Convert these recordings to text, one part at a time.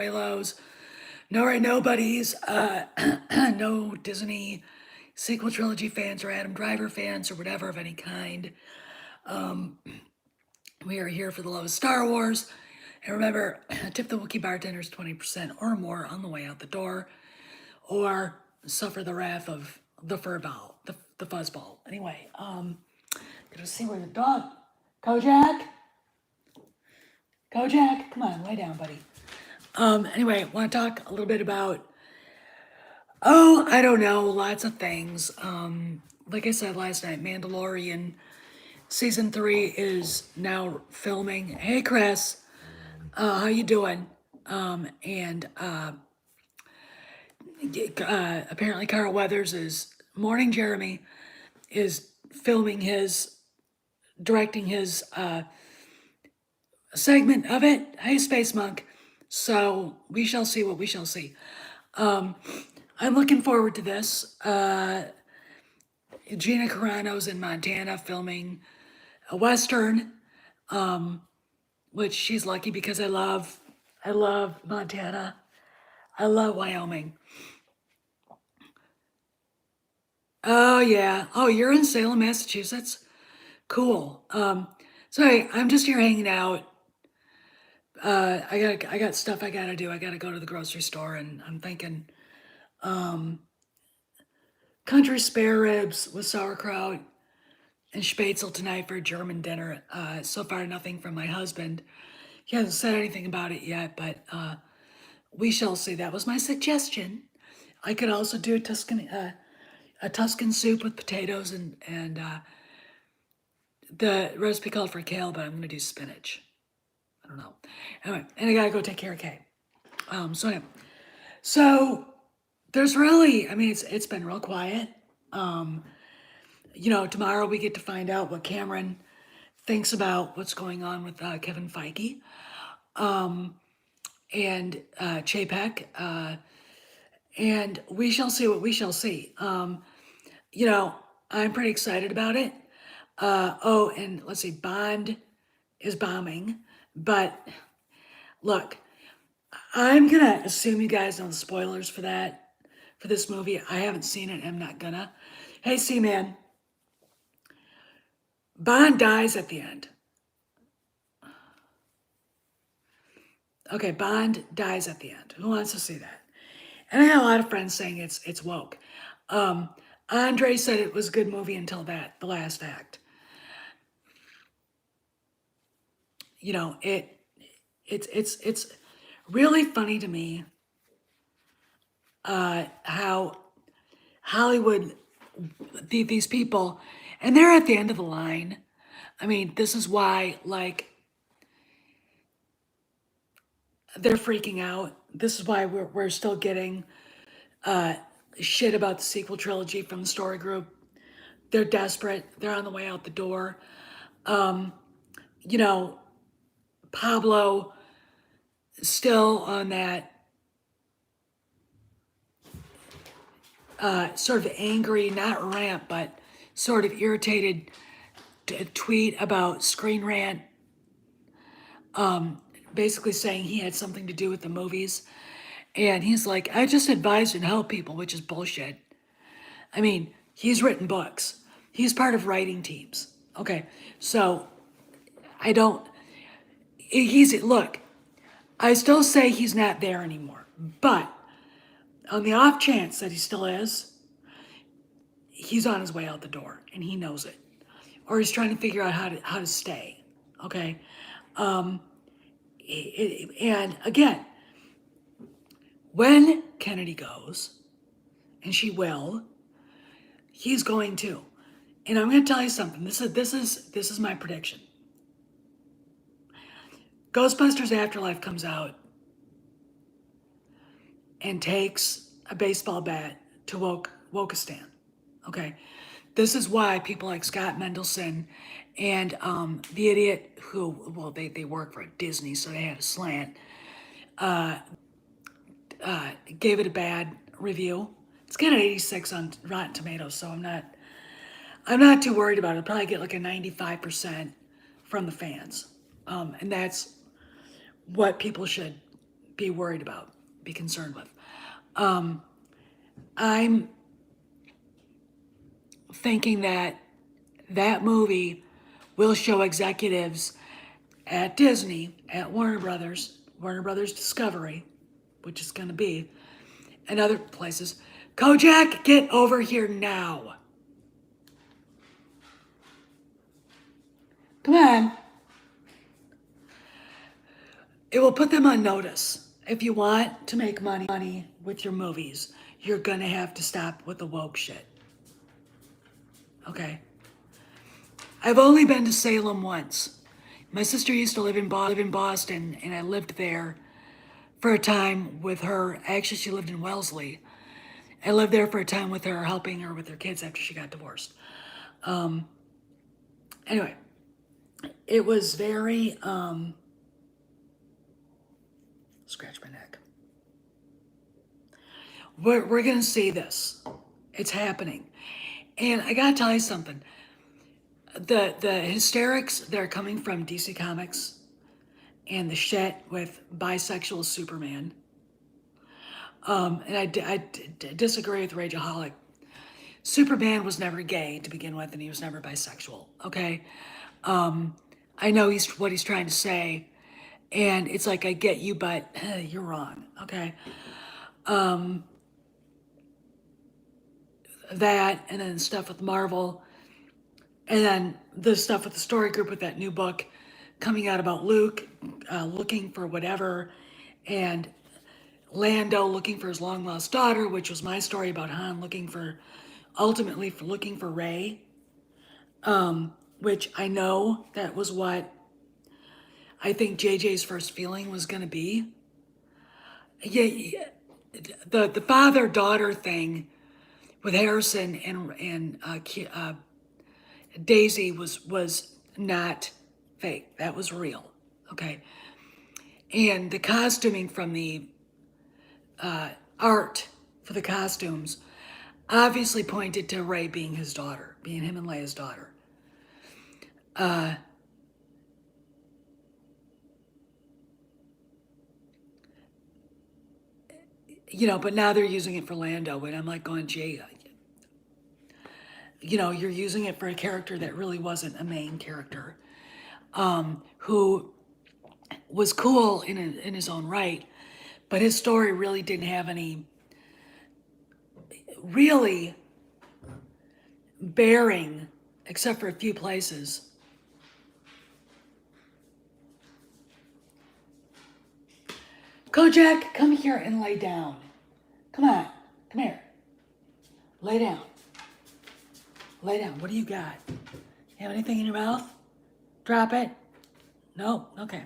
Lows, no right nobodies, no Disney sequel trilogy fans or Adam Driver fans or whatever of any kind. Um, we are here for the love of Star Wars. And remember, tip the Wookiee bartenders 20% or more on the way out the door, or suffer the wrath of the furball, the fuzzball. Anyway, gotta see where the dog. Kojak? Kojak, come on, lay down, buddy. Anyway, want to talk a little bit about, oh, I don't know, lots of things. Like I said last night, Mandalorian season 3 is now filming. Hey, Chris, how you doing? And apparently Carl Weathers is, morning Jeremy, is filming his, directing his segment of it. Hey, Space Monk. So we shall see what we shall see. I'm looking forward to this. Gina Carano's in Montana filming a Western, which she's lucky because I love Montana. I love Wyoming. Oh yeah. Oh, you're in Salem, Massachusetts. Cool. Sorry, I'm just here hanging out. I got stuff I gotta do. I gotta go to the grocery store, and I'm thinking, um, country spare ribs with sauerkraut and Spätzle tonight for a German dinner. So far, nothing from my husband. He hasn't said anything about it yet, but we shall see. That was my suggestion. I could also do a Tuscan soup with potatoes and the recipe called for kale, but I'm gonna do spinach. I don't know. Anyway, and I gotta go take care of Kay. Anyway, so there's really, I mean, it's been real quiet. Um, Tomorrow we get to find out what Cameron thinks about what's going on with Kevin Feige and Chapek, and we shall see what we shall see. I'm pretty excited about it. Oh, and let's see, Bond is bombing, but look, I'm gonna assume you guys know the spoilers for that, for this movie. I haven't seen it, I'm not gonna. Hey, C-Man, Bond dies at the end. Okay, Bond dies at the end. Who wants to see that? And I had a lot of friends saying it's woke. Um, Andre said it was a good movie until the last act. It's really funny to me how Hollywood, these people, and they're at the end of the line. I mean, this is why, like, they're freaking out. This is why we're still getting shit about the sequel trilogy from the story group. They're desperate. They're on the way out the door. Um, you know, Pablo still on that sort of angry, not rant, but sort of irritated tweet about Screen Rant, basically saying he had something to do with the movies. And he's like, I just advise and help people, which is bullshit. I mean, he's written books. He's part of writing teams. Okay, so I don't, look, I still say he's not there anymore. But on the off chance that he still is, he's on his way out the door and he knows it. Or he's trying to figure out how to stay. Okay? And again, when Kennedy goes, and she will, he's going to. And I'm going to tell you something. This is my prediction. Ghostbusters Afterlife comes out and takes a baseball bat to Wokistan. Okay, this is why people like Scott Mendelson and the idiot who, well, they work for Disney, so they had a slant, gave it a bad review. It's got an 86 on Rotten Tomatoes, so I'm not too worried about it. I'll probably get like a 95% from the fans, and that's what people should be worried about, be concerned with. I'm thinking that that movie will show executives at Disney, at Warner Brothers Discovery, which is going to be, and other places. Kojak, get over here now. Come on. It will put them on notice. If you want to make money with your movies, you're going to have to stop with the woke shit. Okay? I've only been to Salem once. My sister used to live in Boston, and I lived there for a time with her. Actually, she lived in Wellesley. I lived there for a time with her, helping her with her kids after she got divorced. Anyway, it was very, scratch my neck. We're going to see this. It's happening. And I got to tell you something. The hysterics that are coming from DC Comics and the shit with bisexual Superman. And I disagree with Rageaholic. Superman was never gay to begin with, and he was never bisexual. Okay, I know what he's trying to say, and it's like I get you, but you're wrong. Okay, that, and then stuff with Marvel, and then the stuff with the story group with that new book coming out about Luke looking for whatever, and Lando looking for his long lost daughter, which was my story about Han ultimately looking for Rey, which I know that was what I think JJ's first feeling was going to be. Yeah, the father daughter thing with Harrison and Daisy was not fake. That was real. Okay, and the costuming from the art for the costumes obviously pointed to Rey being his daughter, being him and Leia's daughter. But now they're using it for Lando, and I'm like going, Jay, you're using it for a character that really wasn't a main character, who was cool in his own right, but his story really didn't have any really bearing, except for a few places. Kojak, come here and lay down. Come on, come here. Lay down. Lay down. What do you got? You have anything in your mouth? Drop it. No? Okay.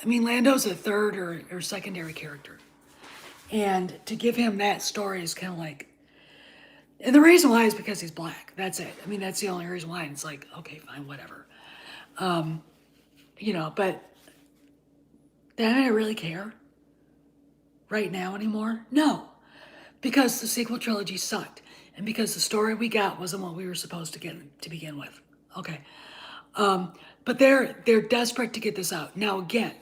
Lando's a third or secondary character. And to give him that story is kind of like, and the reason why is because he's black. That's it. That's the only reason why. And it's like, okay, fine, whatever. But do I really care right now anymore? No. Because the sequel trilogy sucked. And because the story we got wasn't what we were supposed to get to begin with. Okay. But they're desperate to get this out. Now again,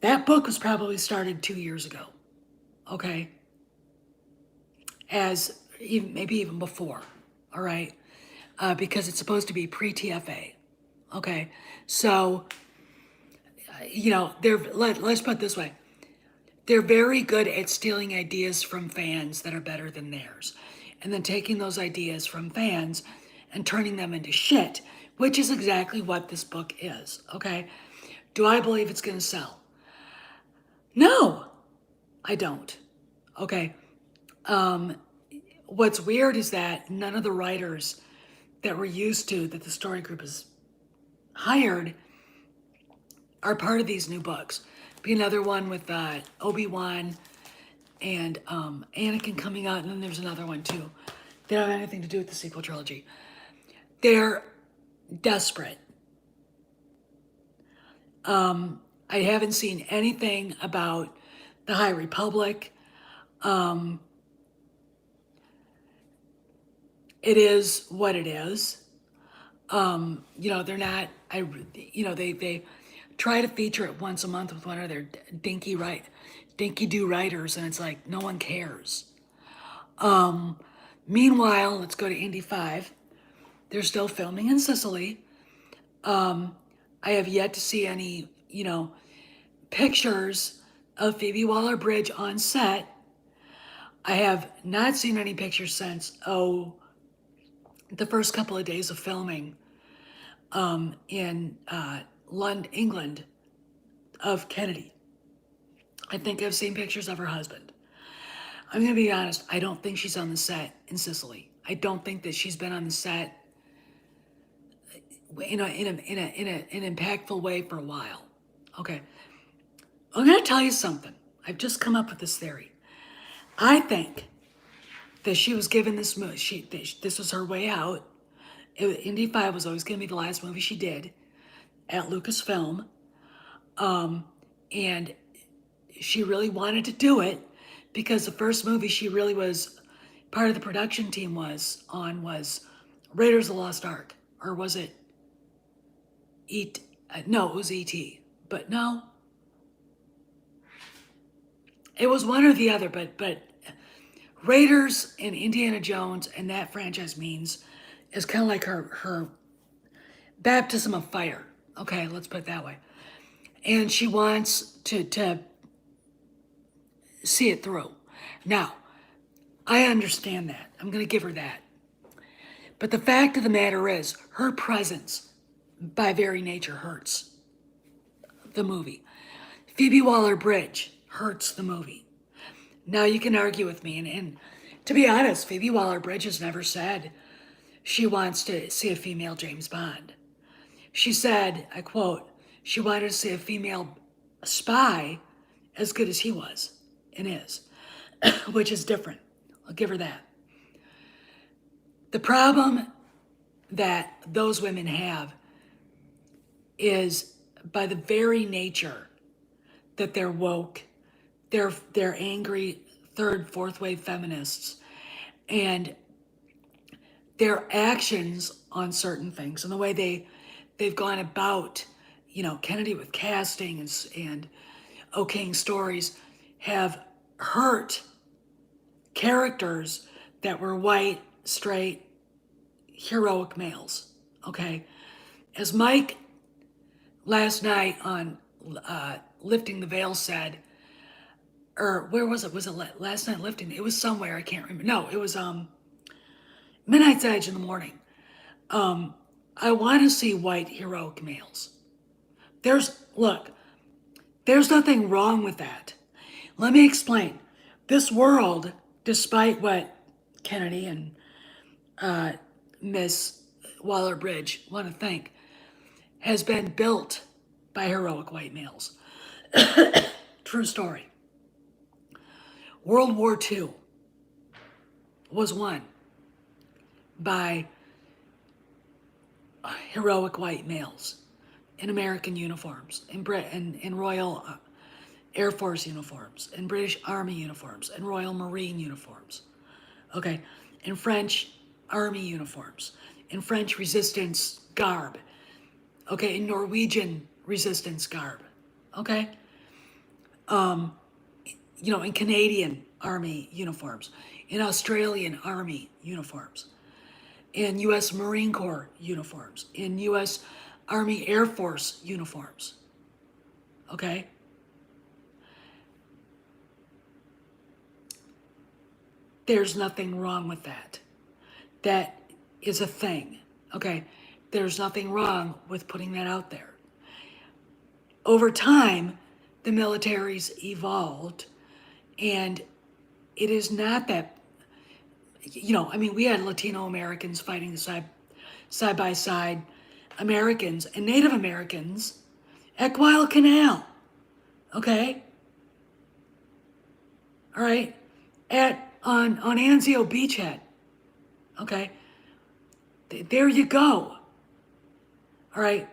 that book was probably started 2 years ago. Okay. Maybe even before. All right. Because it's supposed to be pre-TFA. Okay. So, let's put it this way. They're very good at stealing ideas from fans that are better than theirs. And then taking those ideas from fans and turning them into shit, which is exactly what this book is, okay? Do I believe it's going to sell? No, I don't, okay? What's weird is that none of the writers that we're used to, that the story group has hired, are part of these new books. Be another one with Obi-Wan and Anakin coming out, and then there's another one too. They don't have anything to do with the sequel trilogy. They're desperate. I haven't seen anything about the High Republic. It is what it is. They're not. They try to feature it once a month with one of their dinky do writers, and it's like no one cares. Meanwhile, let's go to Indy 5. They're still filming in Sicily. I have yet to see any, pictures of Phoebe Waller-Bridge on set. I have not seen any pictures since, the first couple of days of filming in London, England, of Kennedy. I think I've seen pictures of her husband. I'm going to be honest, I don't think she's on the set in Sicily. I don't think that she's been on the set in an impactful way for a while. Okay. I'm going to tell you something. I've just come up with this theory. I think that she was given this movie. This was her way out. Indy 5 was always going to be the last movie she did at Lucasfilm. And she really wanted to do it because the first movie she really was part of the production team was Raiders of the Lost Ark. Or was it no, it was E.T. But no. It was one or the other, but Raiders and Indiana Jones and that franchise is kind of like her baptism of fire. Okay, let's put it that way. And she wants to see it through. Now, I understand that. I'm going to give her that. But the fact of the matter is, her presence, by very nature, hurts the movie. Phoebe Waller-Bridge hurts the movie. Now, you can argue with me, and to be honest, Phoebe Waller-Bridge has never said she wants to see a female James Bond. She said, I quote, she wanted to see a female spy as good as he was and is, which is different. I'll give her that. The problem that those women have is by the very nature that they're woke, they're angry third, fourth wave feminists, and their actions on certain things and the way they've gone about, Kennedy with casting and okaying stories have hurt characters that were white, straight, heroic males. Okay, as Mike last night on Lifting the Veil said, or where was it? Was it last night lifting? It was somewhere, I can't remember. No, it was Midnight's Edge in the morning. I want to see white heroic males. There's nothing wrong with that. Let me explain. This world, despite what Kennedy and Miss Waller-Bridge want to think, has been built by heroic white males. True story. World War II was won by heroic white males in American uniforms, in Royal Air Force uniforms, in British Army uniforms, in Royal Marine uniforms, okay, in French Army uniforms, in French resistance garb, okay, in Norwegian resistance garb, okay, in Canadian Army uniforms, in Australian Army uniforms, in U.S. Marine Corps uniforms, in U.S. Army Air Force uniforms, okay? There's nothing wrong with that. That is a thing, okay? There's nothing wrong with putting that out there. Over time, the military's evolved, and it is not that, we had Latino Americans fighting side by side Americans and Native Americans at Guadalcanal, okay? All right, on Anzio Beachhead, okay? There you go. All right,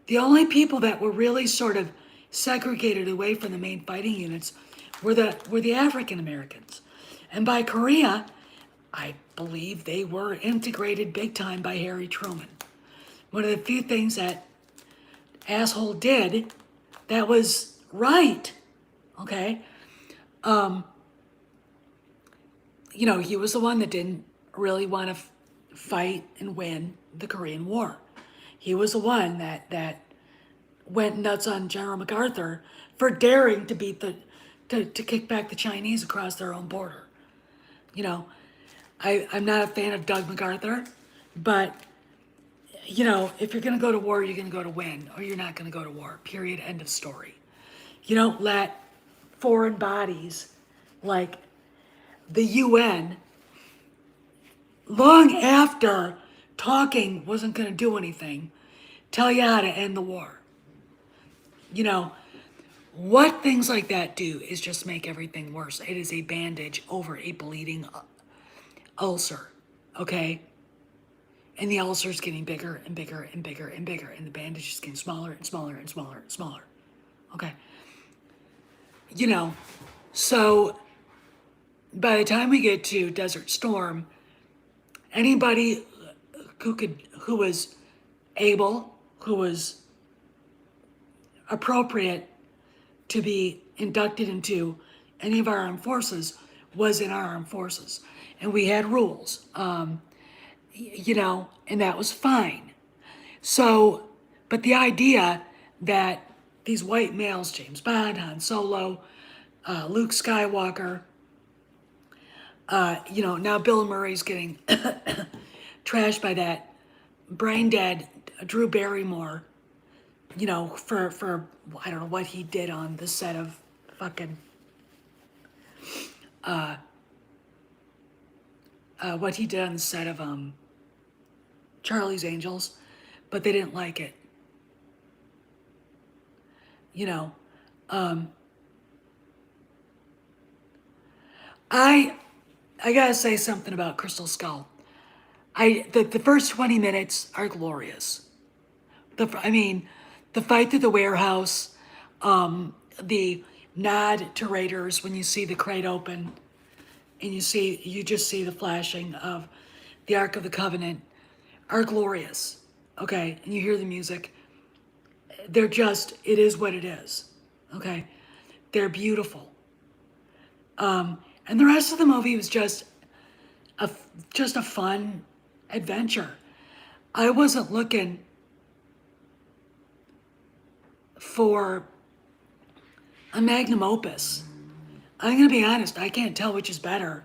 the only people that were really sort of segregated away from the main fighting units were the African Americans, and by Korea, I believe they were integrated big time by Harry Truman. One of the few things that asshole did that was right. Okay. Um, he was the one that didn't really want to fight and win the Korean War. He was the one that went nuts on General MacArthur for daring to beat to kick back the Chinese across their own border. You know, I'm not a fan of Doug MacArthur, but if you're gonna go to war, you're gonna go to win, or you're not gonna go to war. Period. End of story. You don't let foreign bodies like the UN, long after talking wasn't gonna do anything, tell you how to end the war. You know, what things like that do is just make everything worse. It is a bandage over a bleeding ulcer, okay? And the ulcer is getting bigger and bigger and bigger and bigger, and the bandage is getting smaller and smaller and smaller and smaller, okay? So by the time we get to Desert Storm, anybody who was able, who was appropriate to be inducted into any of our armed forces was in our armed forces. And we had rules, and that was fine. So, but the idea that these white males, James Bond, Han Solo, Luke Skywalker, now Bill Murray's getting trashed by that brain dead Drew Barrymore, for I don't know what he did on the set of fucking what he did on the set of Charlie's Angels, but they didn't like it. I gotta say something about Crystal Skull. The first 20 minutes are glorious. The fight through the warehouse, the nod to Raiders when you see the crate open, and you just see the flashing of the Ark of the Covenant, are glorious. Okay, and you hear the music. It is what it is. Okay, they're beautiful. And the rest of the movie was just a fun adventure. I wasn't looking for a magnum opus. I'm gonna be honest, I can't tell which is better,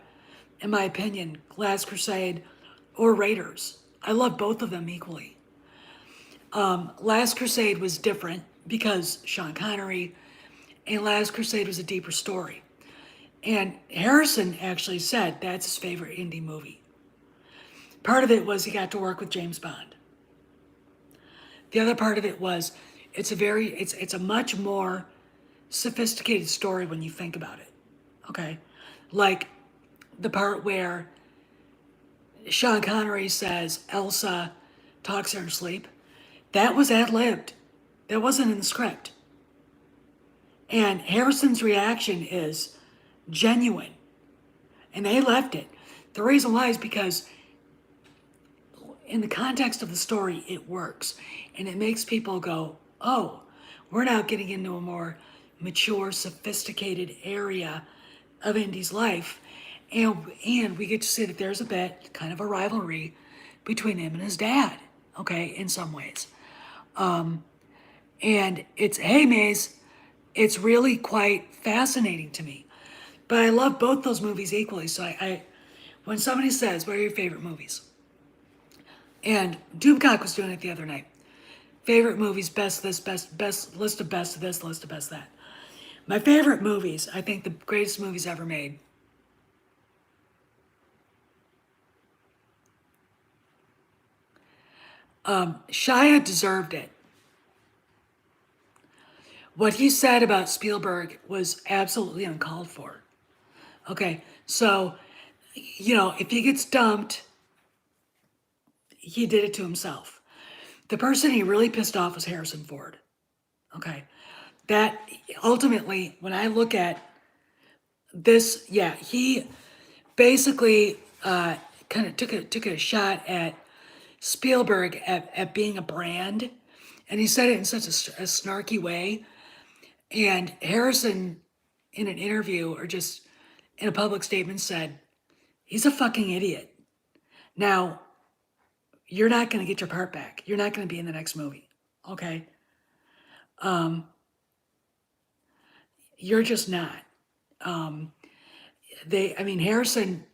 in my opinion, Last Crusade or Raiders. I love both of them equally. Last Crusade was different because Sean Connery, and Last Crusade was a deeper story. And Harrison actually said that's his favorite indie movie. Part of it was he got to work with James Bond. The other part of it was it's a much more sophisticated story when you think about it. Okay? Like the part where Sean Connery says Elsa talks in her sleep. That was ad-libbed. That wasn't in the script. And Harrison's reaction is genuine. And they left it. The reason why is because in the context of the story, it works. And it makes people go, oh, we're now getting into a more mature, sophisticated area of Indy's life. And we get to see that there's a bit, kind of a rivalry between him and his dad, okay, in some ways. And it's, hey, Maze, it's really quite fascinating to me. But I love both those movies equally. So when somebody says, what are your favorite movies? And Doomcock was doing it the other night. Favorite movies, best this, best list of best of this, list of best that. My favorite movies, I think the greatest movies ever made. Shia deserved it. What he said about Spielberg was absolutely uncalled for. Okay, so, if he gets dumped, he did it to himself. The person he really pissed off was Harrison Ford. Okay, that ultimately, when I look at this, yeah, he basically kind of took a shot at Spielberg at being a brand And he said it in such a snarky way. And Harrison, in an interview or just in a public statement, said, he's a fucking idiot. Now, you're not going to get your part back. You're not going to be in the next movie. Okay? You're just not. Harrison,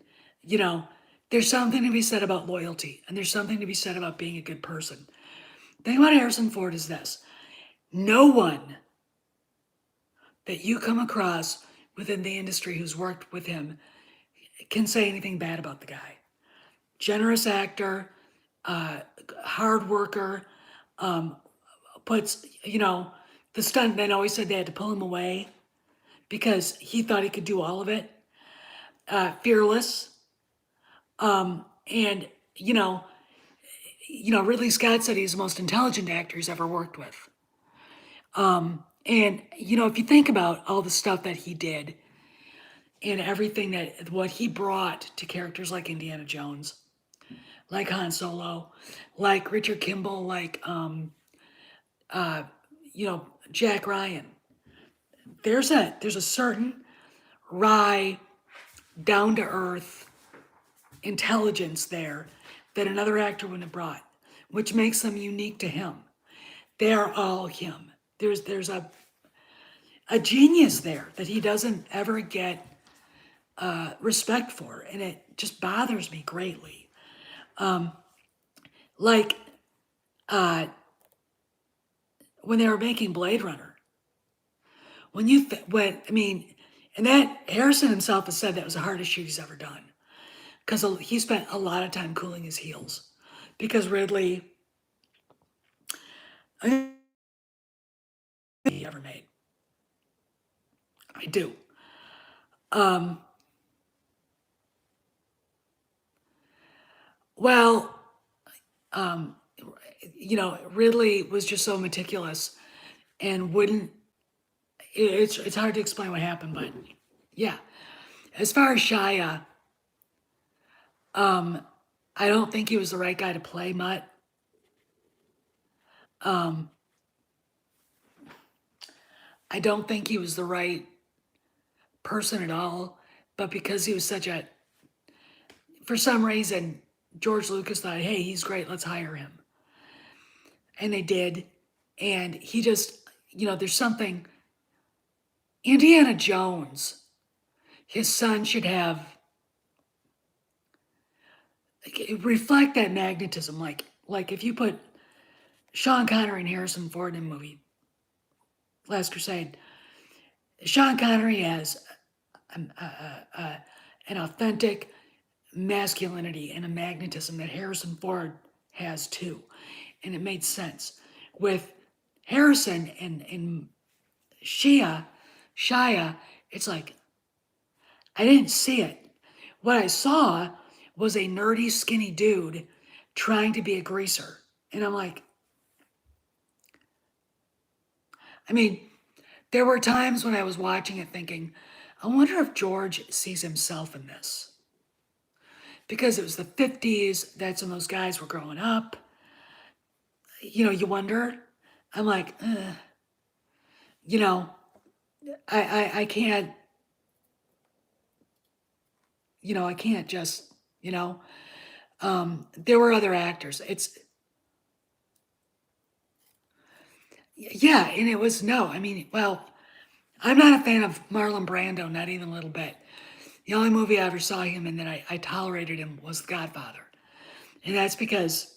you know, there's something to be said about loyalty, and there's something to be said about being a good person. The thing about Harrison Ford is this: no one that you come across within the industry who's worked with him can say anything bad about the guy. Generous actor, hard worker, puts, the stuntmen always said they had to pull him away because he thought he could do all of it. Fearless. And, Ridley Scott said he's the most intelligent actor he's ever worked with. If you think about all the stuff that he did and everything what he brought to characters like Indiana Jones, like Han Solo, like Richard Kimball, like, Jack Ryan, there's a certain wry, down to earth intelligence there that another actor wouldn't have brought, which makes them unique to him. They're all him. There's a genius there that he doesn't ever get respect for, and it just bothers me greatly. Like when they were making Blade Runner, and that Harrison himself has said that was the hardest shoot he's ever done because he spent a lot of time cooling his heels because Ridley, he ever made. I do. Well, Ridley was just so meticulous and wouldn't. It's hard to explain what happened, but yeah. As far as Shia, I don't think he was the right guy to play Mutt. I don't think he was the right person at all, but because he was for some reason, George Lucas thought, hey, he's great, let's hire him. And they did. And he just, there's something, Indiana Jones, his son should reflect that magnetism. Like if you put Sean Connery and Harrison Ford in a movie, Last Crusade, Sean Connery has an authentic masculinity and a magnetism that Harrison Ford has too. And it made sense. With Harrison and Shia, it's like, I didn't see it. What I saw was a nerdy, skinny dude trying to be a greaser. And I'm like, there were times when I was watching it thinking, I wonder if George sees himself in this. Because it was the 50s, that's when those guys were growing up. You wonder. I'm like, I can't, I can't just, there were other actors. Yeah, and it was, no, I'm not a fan of Marlon Brando, not even a little bit. The only movie I ever saw him in that I tolerated him was The Godfather. And that's because,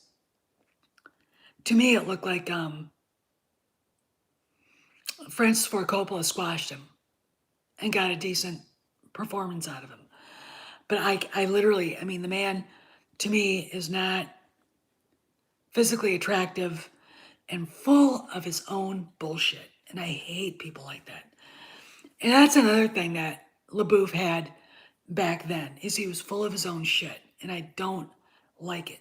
to me, it looked like Francis Ford Coppola squashed him and got a decent performance out of him. But I literally, the man, to me, is not physically attractive and full of his own bullshit. And I hate people like that. And that's another thing that LaBeouf had back then, is he was full of his own shit. And I don't like it.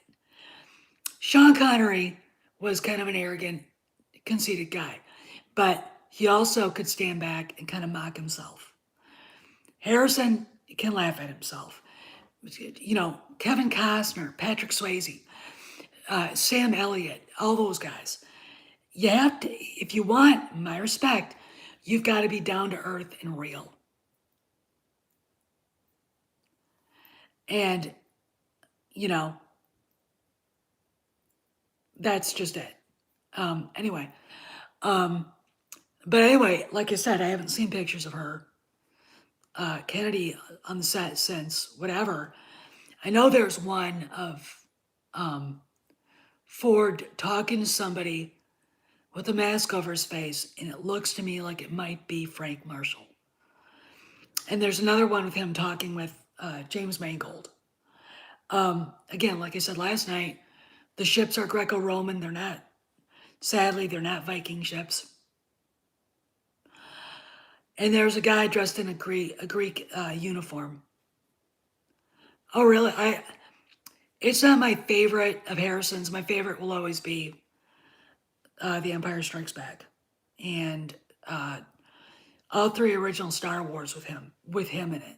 Sean Connery was kind of an arrogant, conceited guy. But he also could stand back and kind of mock himself. Harrison can laugh at himself. Kevin Costner, Patrick Swayze, Sam Elliott, all those guys. You have to, if you want my respect, you've got to be down to earth and real. And, you know, that's just it. Anyway, um, but anyway, like I said, I haven't seen pictures of her, Kennedy, on the set since whatever. I know there's one of um, Ford talking to somebody with a mask over his face, and it looks to me like it might be Frank Marshall. And there's another one with him talking with James Mangold. Again, like I said last night, the ships are Greco-Roman. They're not, sadly, they're not Viking ships. And there's a guy dressed in a Greek uniform. Oh, really? It's not my favorite of Harrison's. My favorite will always be The Empire Strikes Back, and uh, all three original Star Wars with him in it.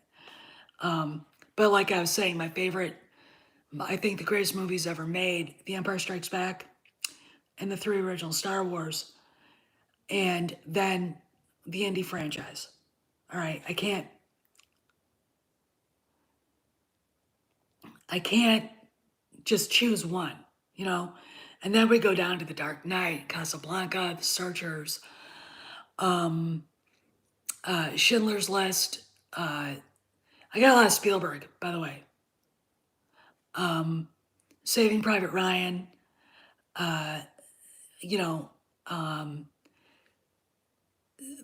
But like I was saying, my favorite, I think the greatest movies ever made, The Empire Strikes Back, and the three original Star Wars, and then the Indy franchise. All right, I can't just choose one, you know. And then we go down to The Dark Knight, Casablanca, The Searchers, Schindler's List. I got a lot of Spielberg, by the way. Saving Private Ryan. You know,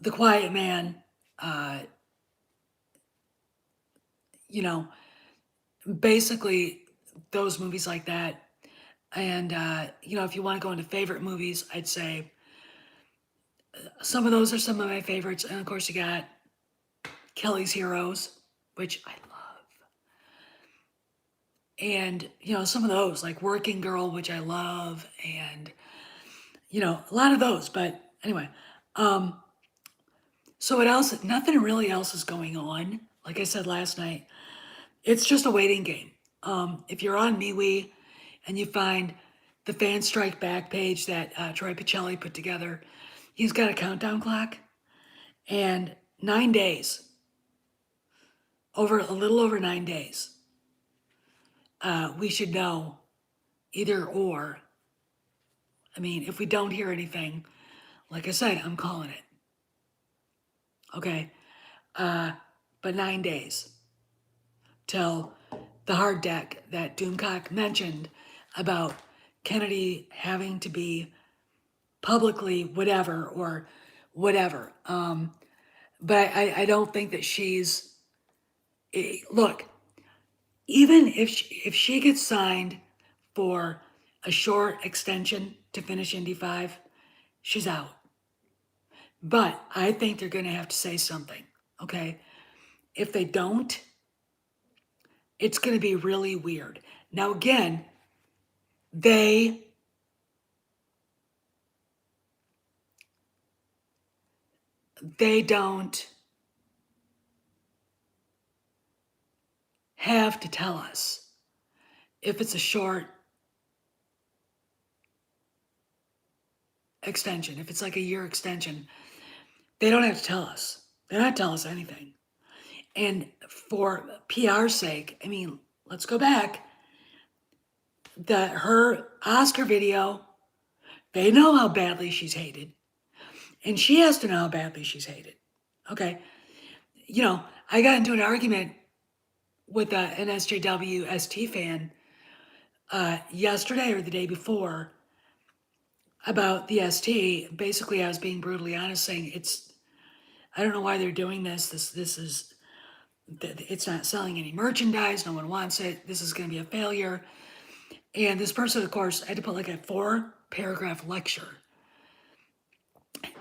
The Quiet Man. Uh, you know, basically those movies like that. And you know, if you want to go into favorite movies, I'd say some of those are some of my favorites. And of course, you got Kelly's Heroes, which I love. And, you know, some of those, like Working Girl, which I love, and, you know, a lot of those. But anyway, um, so what else? Nothing really else is going on. Like I said last night, it's just a waiting game. If you're on MeWe and you find the Fan Strike Back page that Troy Picelli put together, he's got a countdown clock, and 9 days, over a little over 9 days, we should know either or. I mean, if we don't hear anything, like I said, I'm calling it. Okay. But 9 days till the hard deck that Doomcock mentioned about Kennedy having to be publicly whatever or whatever. But I don't think that she's, look, even if she gets signed for a short extension to finish Indy 5, she's out. But I think they're going to have to say something, okay? If they don't, it's going to be really weird. Now, again, they don't have to tell us if it's a short extension, if it's like a year extension. They don't have to tell us. They don't have to tell us anything. And for PR's sake, I mean, let's go back. Her Oscar video, they know how badly she's hated. And she has to know how badly she's hated. Okay. You know, I got into an argument with an SJW ST fan yesterday or the day before about the ST. Basically, I was being brutally honest, saying I don't know why they're doing this. This is, it's not selling any merchandise. No one wants it. This is going to be a failure. And this person, of course, had to put like a 4-paragraph lecture.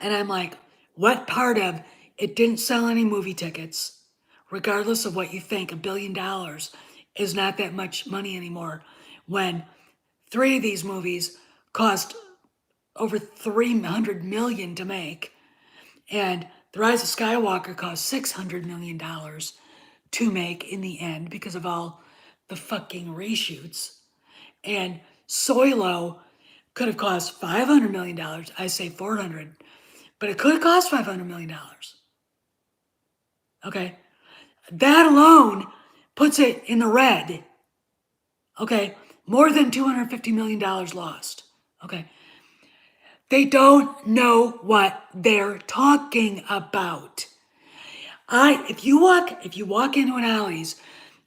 And I'm like, what part of it didn't sell any movie tickets, regardless of what you think, $1 billion is not that much money anymore when 3 of these movies cost over $300 million to make, and The Rise of Skywalker cost $600 million to make in the end because of all the fucking reshoots. And Solo Could have cost $500 million. I say 400, but it could have cost $500 million. Okay. That alone puts it in the red. Okay. More than $250 million lost. Okay. They don't know what they're talking about. If you walk into an alleys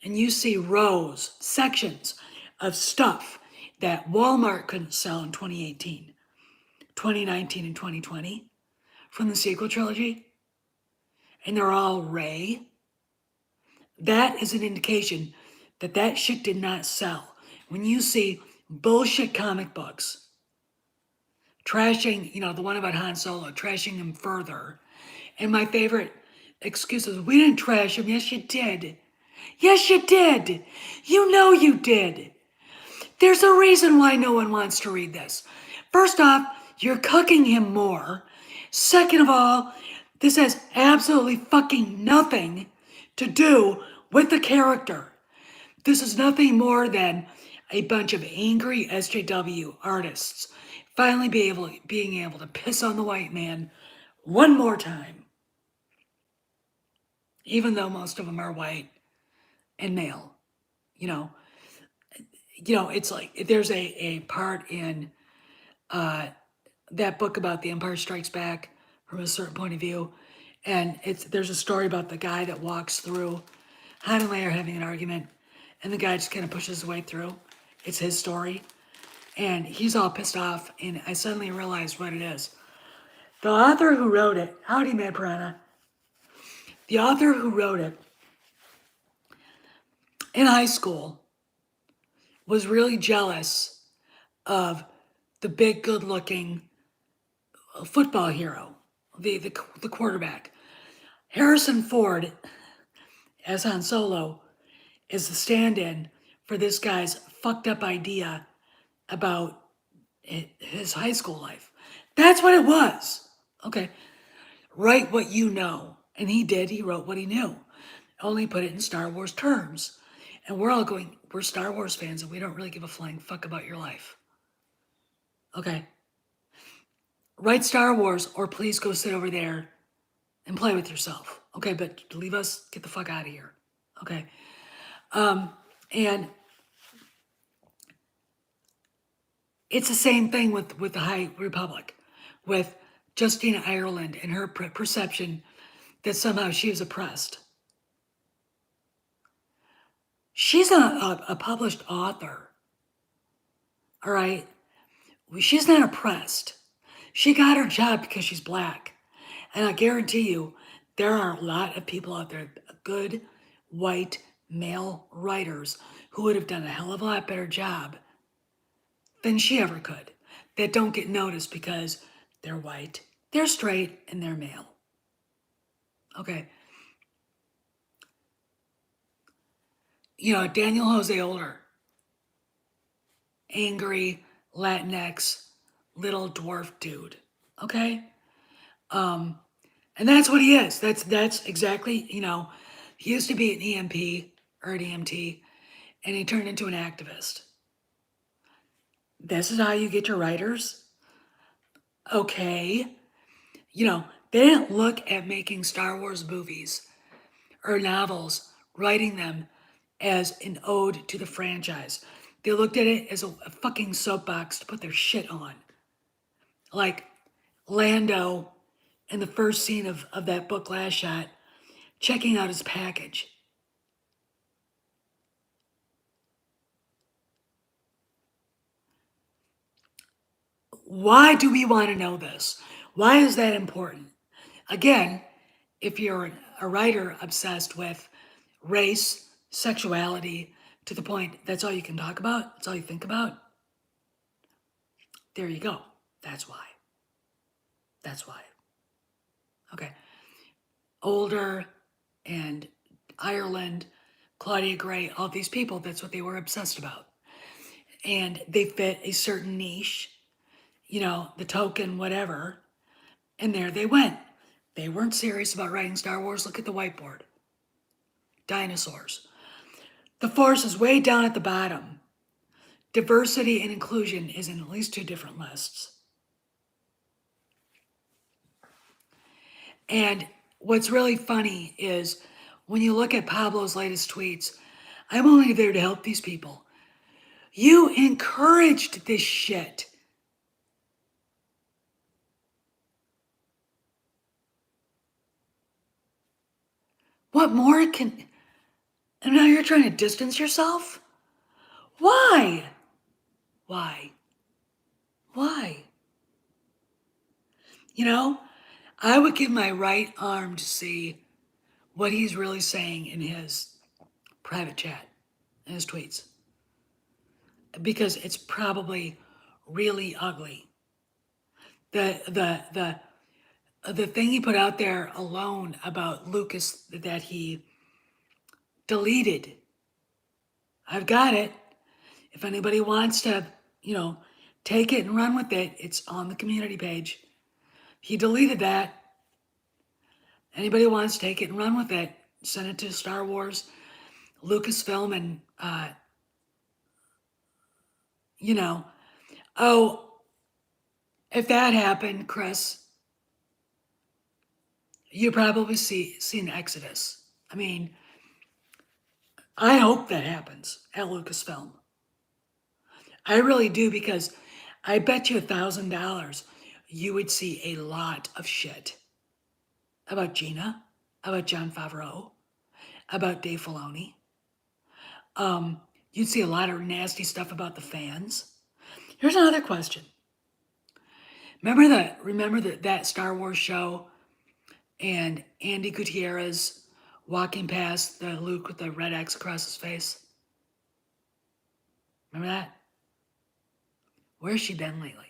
and you see rows, sections of stuff that Walmart couldn't sell in 2018, 2019, and 2020 from the sequel trilogy, and they're all Ray, that is an indication that that shit did not sell. When you see bullshit comic books trashing, the one about Han Solo, trashing him further, and my favorite excuse is, we didn't trash him. Yes, you did. Yes, you did. You know you did. There's a reason why no one wants to read this. First off, you're cooking him more. Second of all, this has absolutely fucking nothing to do with the character. This is nothing more than a bunch of angry SJW artists finally being able to piss on the white man one more time. Even though most of them are white and male. You know, it's like there's a part in that book about The Empire Strikes Back from a certain point of view, and there's a story about the guy that walks through. Han and Leia are having an argument, and the guy just kind of pushes his way through. It's his story, and he's all pissed off, and I suddenly realized what it is. The author who wrote it, howdy, Mad Piranha. The author who wrote it in high school was really jealous of the big, good-looking football hero, the quarterback. Harrison Ford, as Han Solo, is the stand-in for this guy's fucked up idea about his high school life. That's what it was. Okay, write what you know. And he did. He wrote what he knew. Only put it in Star Wars terms. And we're Star Wars fans, and we don't really give a flying fuck about your life. Okay. Write Star Wars, or please go sit over there and play with yourself. Okay, but leave us, get the fuck out of here. Okay. And it's the same thing with the High Republic, with Justina Ireland and her perception that somehow she was oppressed. She's a published author. All right? She's not oppressed. She got her job because she's black. And I guarantee you, there are a lot of people out there, good, white, male writers, who would have done a hell of a lot better job than she ever could, that don't get noticed because they're white, they're straight, and they're male. Okay. Daniel Jose Older, angry Latinx little dwarf dude. Okay. And that's what he is. That's exactly, he used to be an EMP or an EMT, and he turned into an activist. This is how you get your writers? Okay. They didn't look at making Star Wars movies or novels, writing them as an ode to the franchise. They looked at it as a fucking soapbox to put their shit on. Like Lando in the first scene of that book, Last Shot, checking out his package. Why do we want to know this? Why is that important? Again, if you're a writer obsessed with race, sexuality, to the point that's all you can talk about, that's all you think about, there you go. That's why. That's why. Okay. Older and Ireland, Claudia Gray, all these people, that's what they were obsessed about. And they fit a certain niche, the token, whatever. And there they went. They weren't serious about writing Star Wars. Look at the whiteboard. Dinosaurs. The Force is way down at the bottom. diversity and inclusion is in at least two different lists. And what's really funny is when you look at Pablo's latest tweets, I'm only there to help these people. You encouraged this shit. What more can... And now you're trying to distance yourself? Why? Why? Why? You know, I would give my right arm to see what he's really saying in his private chat, in his tweets. Because it's probably really ugly. The thing he put out there alone about Lucas that he deleted. I've got it. If anybody wants to, take it and run with it, it's on the community page. He deleted that. Anybody wants to take it and run with it, send it to Star Wars, Lucasfilm, and, oh, if that happened, Chris, you probably see an exodus. I mean, I hope that happens at Lucasfilm. I really do, because I bet you $1,000 you would see a lot of shit about Gina, about Jon Favreau, about Dave Filoni. You'd see a lot of nasty stuff about the fans. Here's another question. Remember that Star Wars show and Andy Gutierrez walking past the Luke with the red X across his face? Remember that? Where's she been lately?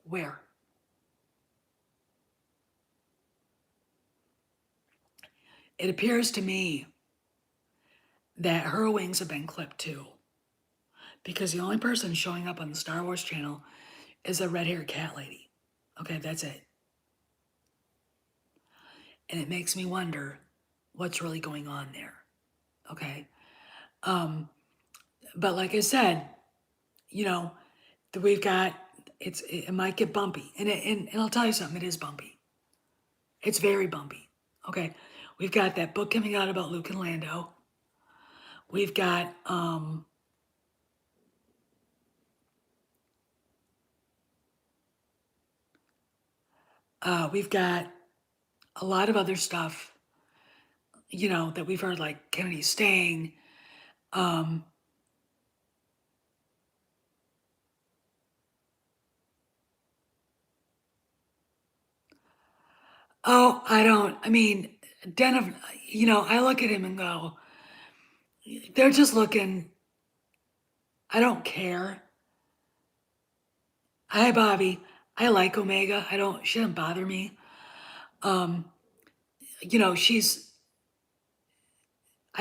Where? It appears to me that her wings have been clipped too, because the only person showing up on the Star Wars channel is a red-haired cat lady. Okay, that's it. And it makes me wonder what's really going on there. Okay. But like I said, we've got, it might get bumpy. And I'll tell you something, it is bumpy. It's very bumpy. Okay. We've got that book coming out about Luke and Lando. We've got, we've got a lot of other stuff, that we've heard, like Kennedy staying. Den of, I look at him and go, they're just looking, I don't care. Hi, Bobby. I like Omega. She doesn't bother me. I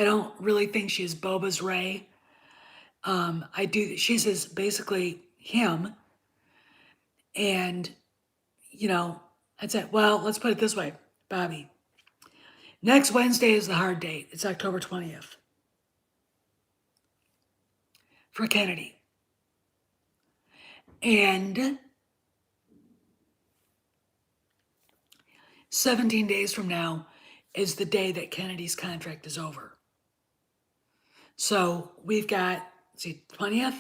don't really think she's Boba's Rey. She's basically him. And, that's it. Well, let's put it this way, Bobby. Next Wednesday is the hard date. It's October 20th. For Kennedy. And 17 days from now is the day that Kennedy's contract is over. So we've got, 20th?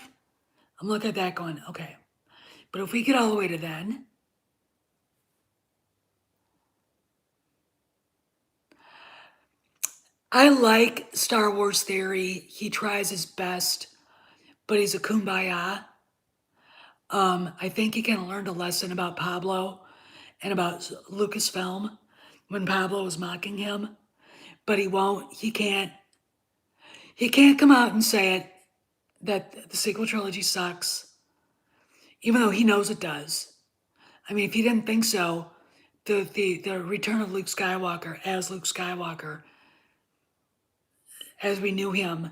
I'm looking at that going, okay. But if we get all the way to then, I like Star Wars theory. He tries his best, but he's a kumbaya. I think he kind of learned a lesson about Pablo and about Lucasfilm when Pablo was mocking him, but he can't come out and say it, that the sequel trilogy sucks, even though he knows it does. I mean, if he didn't think so, the return of Luke Skywalker as Luke Skywalker, as we knew him,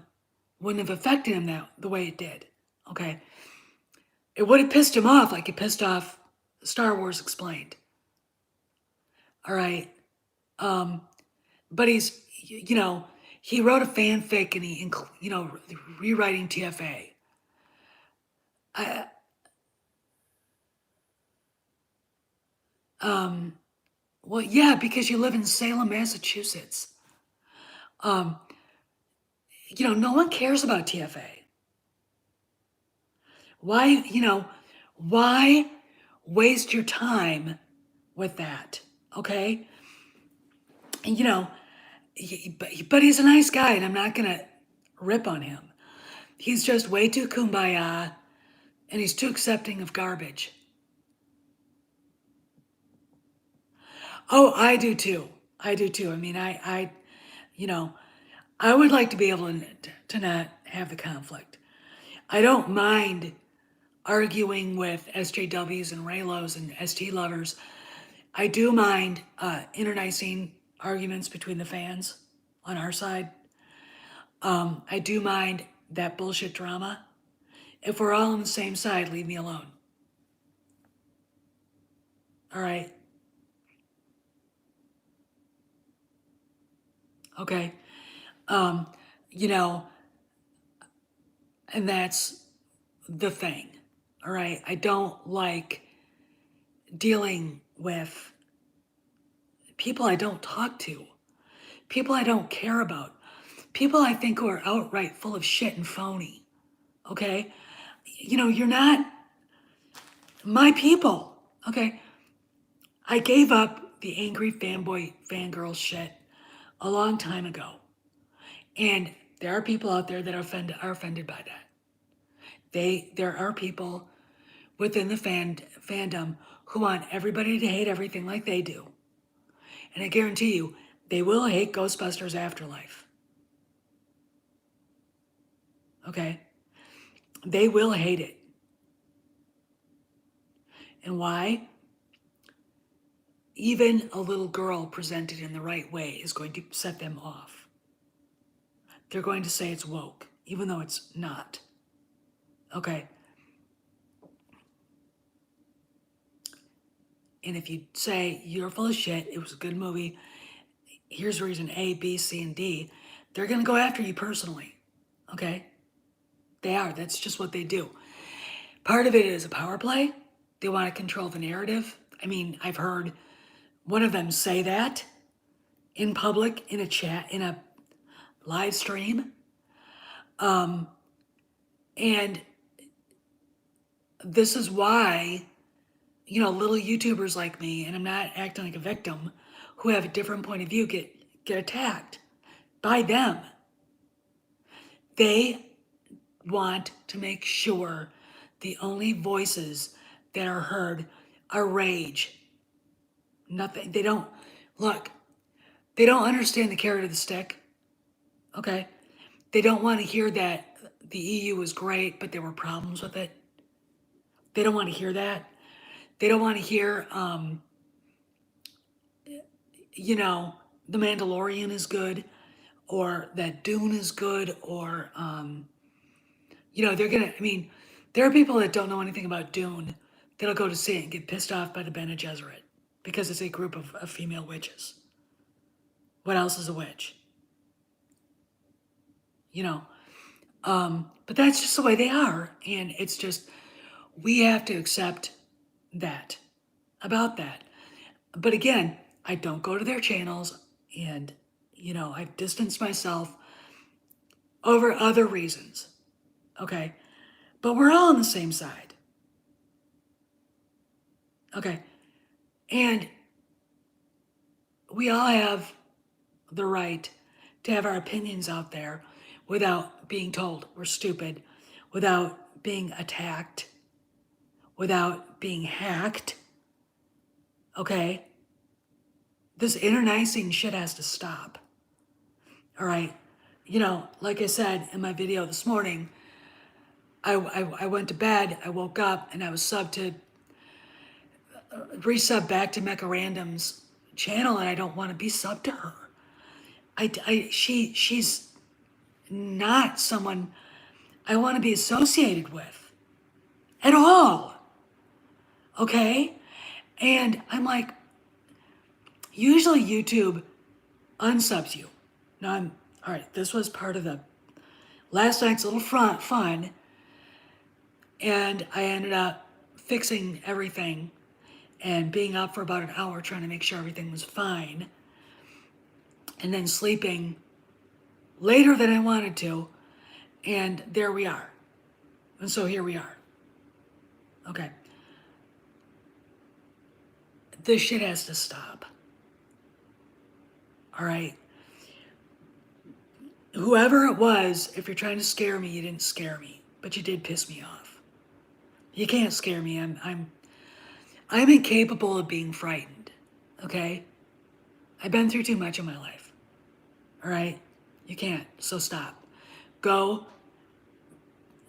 wouldn't have affected him the way it did. Okay. It would have pissed him off like it pissed off Star Wars Explained. All right. But he's He wrote a fanfic and rewriting TFA. I, well, yeah, because you live in Salem, Massachusetts. Um, no one cares about TFA. Why, why waste your time with that? Okay? And, but he's a nice guy, and I'm not gonna rip on him. He's just way too kumbaya, and he's too accepting of garbage. Oh, I do too. I do too. I mean, you know, I would like to be able to not have the conflict. I don't mind arguing with SJWs and Raylos and ST lovers. I do mind internecine arguments between the fans on our side. I do mind that bullshit drama. If we're all on the same side, leave me alone. All right. Okay. Um, you know, and that's the thing. All right. I don't like dealing with people I don't talk to, people I don't care about, people I think who are outright full of shit and phony. Okay. You're not my people. Okay. I gave up the angry fanboy, fangirl shit a long time ago. And there are people out there that are offended by that. There are people within the fandom who want everybody to hate everything like they do. And I guarantee you, they will hate Ghostbusters Afterlife. Okay? They will hate it. And why? Even a little girl presented in the right way is going to set them off. They're going to say it's woke, even though it's not. Okay? And if you say you're full of shit, it was a good movie, here's reason A, B, C, and D, they're going to go after you personally. Okay? They are. That's just what they do. Part of it is a power play. They want to control the narrative. I mean, I've heard one of them say that in public, in a chat, in a live stream. And this is why, little YouTubers like me, and I'm not acting like a victim, who have a different point of view get attacked by them. They want to make sure the only voices that are heard are rage. Nothing. They don't look. They don't understand the carrot of the stick. Okay. They don't want to hear that the EU was great, but there were problems with it. They don't want to hear that. They don't want to hear, The Mandalorian is good, or that Dune is good, or, there are people that don't know anything about Dune that'll go to see it and get pissed off by the Bene Gesserit because it's a group of female witches. What else is a witch? But that's just the way they are. And it's just, we have to accept that, about that. But again, I don't go to their channels, and, I've distanced myself over other reasons. Okay. But we're all on the same side. Okay. And we all have the right to have our opinions out there without being told we're stupid, without being attacked, without being hacked. Okay? This internecine shit has to stop. All right? Like I said in my video this morning, I went to bed, I woke up, and I was resub back to Mecha Random's channel, and I don't want to be subbed to her. She's not someone I want to be associated with at all. Okay? And I'm like, usually YouTube unsubs you. Now All right, this was part of the last night's little fun, and I ended up fixing everything and being up for about an hour trying to make sure everything was fine, and then sleeping later than I wanted to, and there we are. And so here we are. Okay. This shit has to stop. All right. Whoever it was, if you're trying to scare me, you didn't scare me, but you did piss me off. You can't scare me. I'm incapable of being frightened. Okay? I've been through too much in my life. All right? You can't. So stop. Go.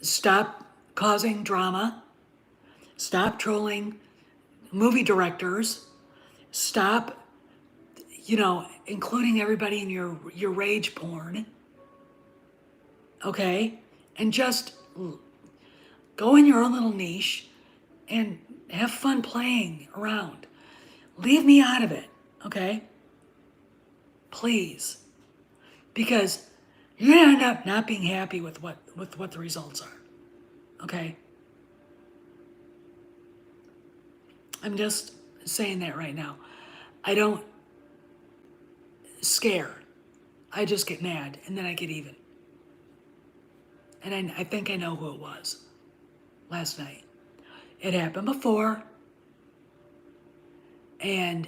Stop causing drama. Stop trolling movie directors. Stop, including everybody in your rage porn. Okay? And just go in your own little niche and have fun playing around. Leave me out of it, okay? Please. Because you're gonna end up not being happy with what the results are. Okay? I'm just saying that right now. I don't scare. I just get mad and then I get even. And I think I know who it was last night. It happened before. And,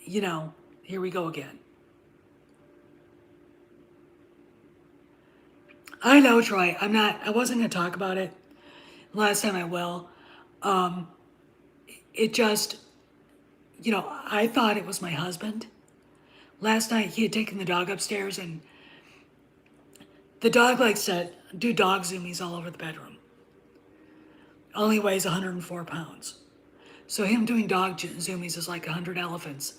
here we go again. I know, Troy. I wasn't going to talk about it. Last time I will. It just, I thought it was my husband. Last night he had taken the dog upstairs and the dog likes to do dog zoomies all over the bedroom. Only weighs 104 pounds. So him doing dog zoomies is like 100 elephants,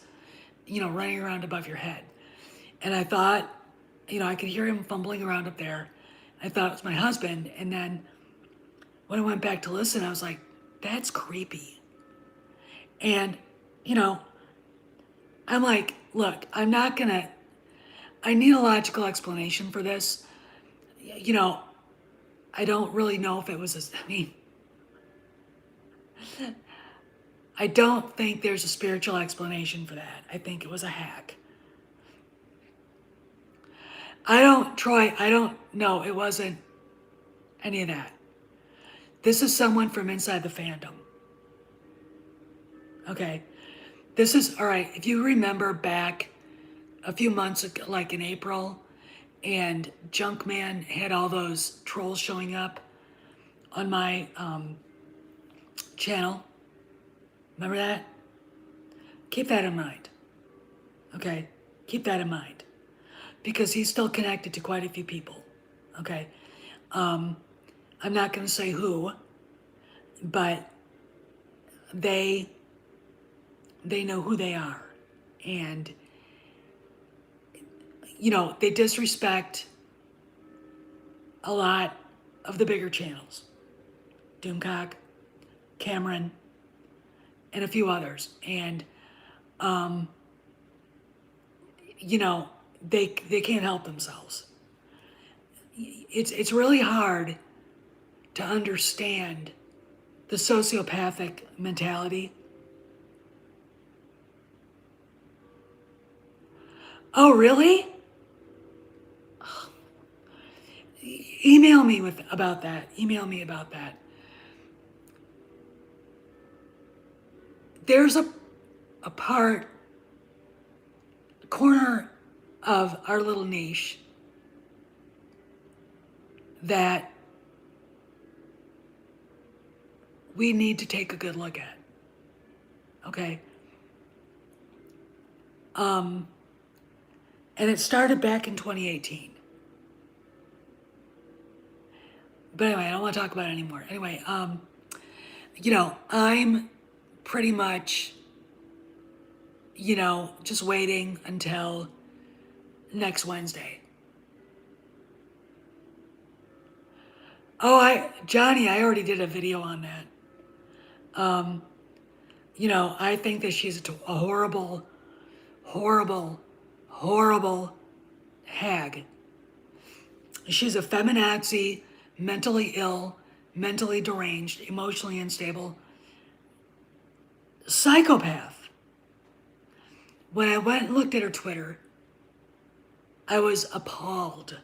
running around above your head. And I thought, I could hear him fumbling around up there. I thought it was my husband. And then when I went back to listen, I was like, that's creepy. And, I'm like, look, I need a logical explanation for this. I don't really know if it was, I don't think there's a spiritual explanation for that. I think it was a hack. Troy, I don't know. It wasn't any of that. This is someone from inside the fandom. Okay. All right. If you remember back a few months ago, like in April, and Junkman had all those trolls showing up on my channel. Remember that? Keep that in mind. Okay? Keep that in mind. Because he's still connected to quite a few people. Okay? I'm not going to say who, but they know who they are. And, they disrespect a lot of the bigger channels. Doomcock, Cameron, and a few others. And, they can't help themselves. It's really hard to understand the sociopathic mentality. Oh, really? Email me about that. Email me about that. There's a corner of our little niche that we need to take a good look at. Okay? And it started back in 2018. But anyway, I don't want to talk about it anymore. Anyway, I'm pretty much, just waiting until next Wednesday. Oh, Johnny, I already did a video on that. I think that she's a horrible, horrible, horrible hag. She's a feminazi, mentally ill, mentally deranged, emotionally unstable psychopath. When I went and looked at her Twitter, I was appalled.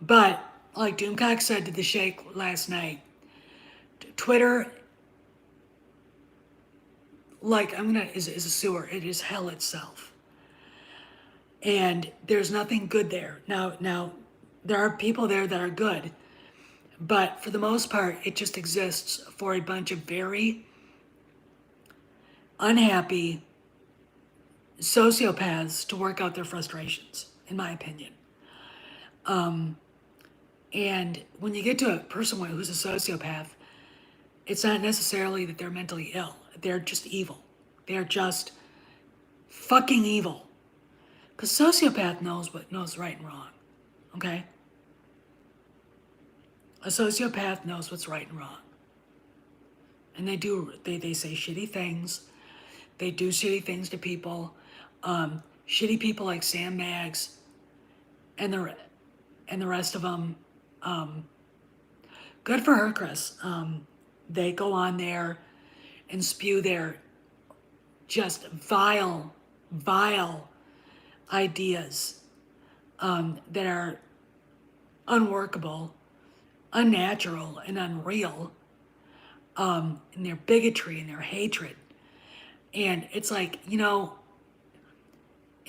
But, like Doomcock said to the Sheikh last night, Twitter, is a sewer. It is hell itself. And there's nothing good there. Now, there are people there that are good, but for the most part, it just exists for a bunch of very unhappy sociopaths to work out their frustrations, in my opinion. And when you get to a person who's a sociopath, it's not necessarily that they're mentally ill. They're just evil. They're just fucking evil. Because sociopath knows right and wrong. Okay? A sociopath knows what's right and wrong. And they say shitty things. They do shitty things to people. Shitty people like Sam Maggs and the rest of them. Good for her, Chris. They go on there and spew their just vile ideas that are unworkable, unnatural, and unreal, and their bigotry and their hatred. And it's like, in